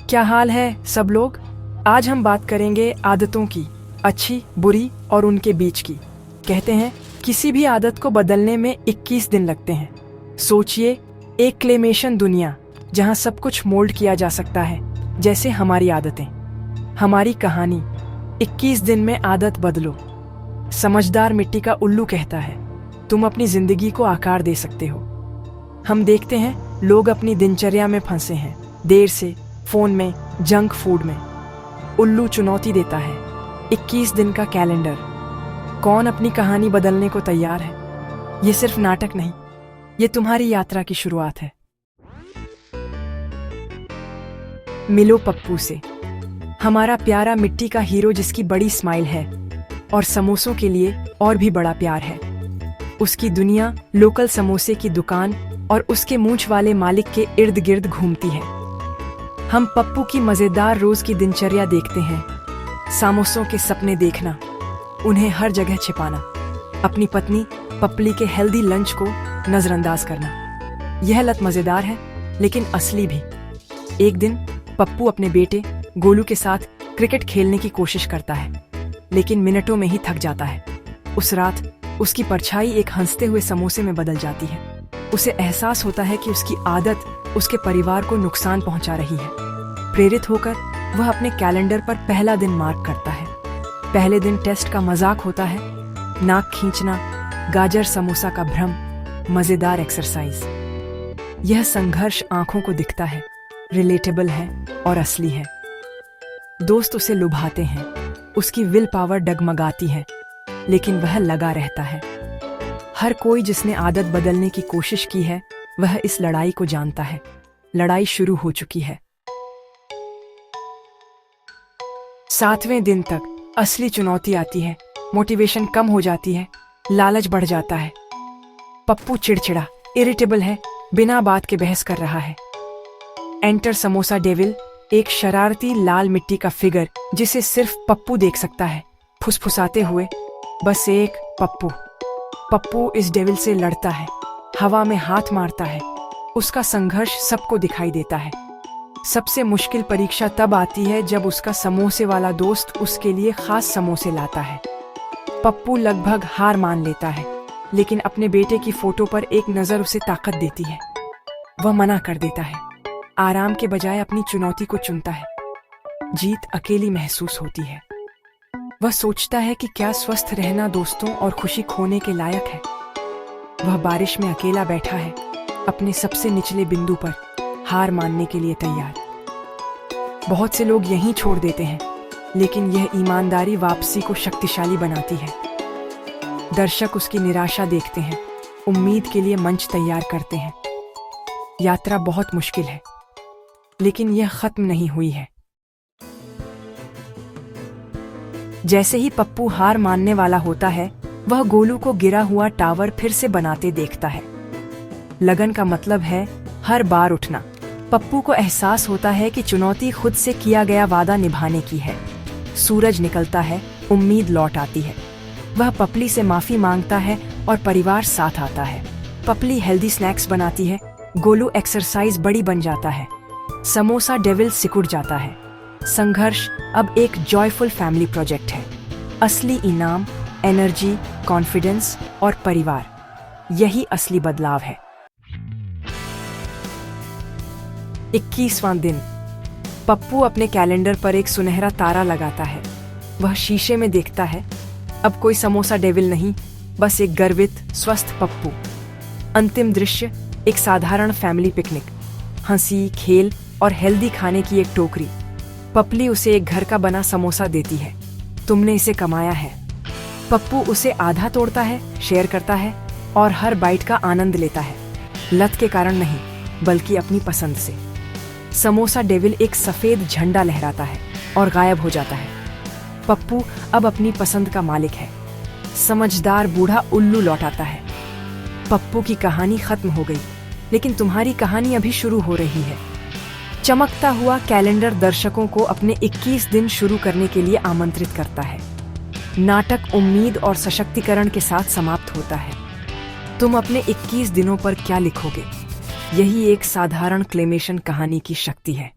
क्या हाल है सब लोग। आज हम बात करेंगे आदतों की, अच्छी, बुरी और उनके बीच की। कहते हैं किसी भी आदत को बदलने में 21 दिन लगते हैं। सोचिए, एक क्लेमेशन दुनिया जहां सब कुछ मोल्ड किया जा सकता है, जैसे हमारी आदतें। हमारी कहानी 21 दिन में आदत बदलो। समझदार मिट्टी का उल्लू कहता है, तुम अपनी जिंदगी को आकार दे सकते हो। हम देखते हैं लोग अपनी दिनचर्या में फंसे हैं, देर से, फोन में, जंक फूड में। उल्लू चुनौती देता है, 21 दिन का कैलेंडर। कौन अपनी कहानी बदलने को तैयार है? ये सिर्फ नाटक नहीं, ये तुम्हारी यात्रा की शुरुआत है। मिलो पप्पू से, हमारा प्यारा मिट्टी का हीरो जिसकी बड़ी स्माइल है और समोसों के लिए और भी बड़ा प्यार है। उसकी दुनिया लोकल समोसे की दुकान और उसके मूंछ वाले मालिक के इर्द गिर्द घूमती है। हम पप्पू की मजेदार रोज की दिनचर्या देखते हैं। समोसों के सपने देखना, उन्हें हर जगह छिपाना, अपनी पत्नी पपली के हेल्दी लंच को नजरअंदाज करना। यह लत मजेदार है लेकिन असली भी। एक दिन पप्पू अपने बेटे गोलू के साथ क्रिकेट खेलने की कोशिश करता है, लेकिन मिनटों में ही थक जाता है। उस रात उसकी परछाई एक हंसते हुए समोसे में बदल जाती है। उसे एहसास होता है कि उसकी आदत उसके परिवार को नुकसान पहुंचा रही है। प्रेरित होकर वह अपने कैलेंडर पर पहला दिन मार्क करता है। पहले दिन टेस्ट का मजाक होता है, नाक खींचना, गाजर समोसा का भ्रम, मजेदार एक्सरसाइज। यह संघर्ष आंखों को दिखता है, रिलेटेबल है और असली है। दोस्त उसे लुभाते हैं, उसकी विल पावर डगमगाती है, लेकिन वह लगा रहता है। हर कोई जिसने आदत बदलने की कोशिश की है, वह इस लड़ाई को जानता है। लड़ाई शुरू हो चुकी है। 7वें दिन तक असली चुनौती आती है। मोटिवेशन कम हो जाती है, लालच बढ़ जाता है। पप्पू चिड़चिड़ा, इरिटेबल है, बिना बात के बहस कर रहा है। एंटर समोसा डेविल, एक शरारती लाल मिट्टी का फिगर जिसे सिर्फ पप्पू देख सकता है, फुसफुसाते हुए, बस एक पप्पू। पप्पू इस डेविल से लड़ता है, हवा में हाथ मारता है। उसका संघर्ष सबको दिखाई देता है। सबसे मुश्किल परीक्षा तब आती है जब उसका समोसे वाला दोस्त उसके लिए खास समोसे लाता है। पप्पू लगभग हार मान लेता है, लेकिन अपने बेटे की फोटो पर एक नजर उसे ताकत देती है। वह मना कर देता है, आराम के बजाय अपनी चुनौती को चुनता है। जीत अकेली महसूस होती है। वह सोचता है कि क्या स्वस्थ रहना दोस्तों और खुशी खोने के लायक है। वह बारिश में अकेला बैठा है, अपने सबसे निचले बिंदु पर, हार मानने के लिए तैयार। बहुत से लोग यहीं छोड़ देते हैं, लेकिन यह ईमानदारी वापसी को शक्तिशाली बनाती है। दर्शक उसकी निराशा देखते हैं, उम्मीद के लिए मंच तैयार करते हैं। यात्रा बहुत मुश्किल है, लेकिन यह खत्म नहीं हुई है। जैसे ही पप्पू हार मानने वाला होता है, वह गोलू को गिरा हुआ टावर फिर से बनाते देखता है। लगन का मतलब है हर बार उठना। पप्पू को एहसास होता है कि चुनौती खुद से किया गया वादा निभाने की है। सूरज निकलता है, उम्मीद लौट आती है। वह पपली से माफी मांगता है और परिवार साथ आता है। पपली हेल्दी स्नैक्स बनाती है, गोलू एक्सरसाइज बड़ी बन जाता है, समोसा डेविल सिकुड़ जाता है। संघर्ष अब एक जॉयफुल फैमिली प्रोजेक्ट है। असली इनाम एनर्जी, कॉन्फिडेंस और परिवार। यही असली बदलाव है। 21वां दिन। पप्पू अपने कैलेंडर पर एक सुनहरा तारा लगाता है। वह शीशे में देखता है, अब कोई समोसा डेविल नहीं, बस एक गर्वित, स्वस्थ पप्पू। अंतिम दृश्य, एक साधारण फैमिली पिकनिक, हंसी, खेल और हेल्दी खाने की एक टोकरी। पपली उसे एक घर का बना समोसा देती है, तुमने इसे कमाया है। पप्पू उसे आधा तोड़ता है, शेयर करता है और हर बाइट का आनंद लेता है। लत के कारण नहीं, बल्कि अपनी पसंद से। समोसा डेविल एक सफेद झंडा लहराता है और गायब हो जाता है। पप्पू अब अपनी पसंद का मालिक है। समझदार बूढ़ा उल्लू लौट आता है। पप्पू की कहानी खत्म हो गई, लेकिन तुम्हारी कहानी अभी शुरू हो रही है। चमकता हुआ कैलेंडर दर्शकों को अपने 21 दिन शुरू करने के लिए आमंत्रित करता है। नाटक उम्मीद और सशक्तिकरण के साथ समाप्त होता है। तुम अपने 21 दिनों पर क्या लिखोगे? यही एक साधारण क्लेमेशन कहानी की शक्ति है।